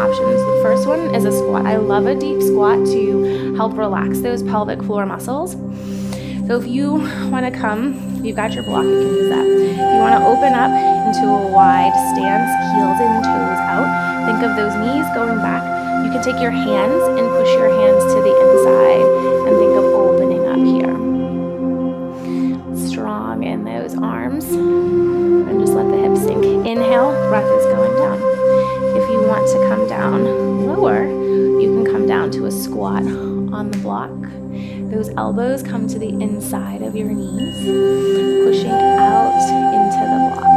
options. The first one is a squat. I love a deep squat to help relax those pelvic floor muscles. So if you want to come, you've got your block, you can use that. If you want to open up into a wide stance, heels and toes out, think of those knees going back. You can take your hands and push your hands to the inside and think of opening up here. Strong in those arms. And just let the hips sink. Inhale, breath is going down. If you want to come down lower, you can come down to a squat on the block. Those elbows come to the inside of your knees, pushing out into the block.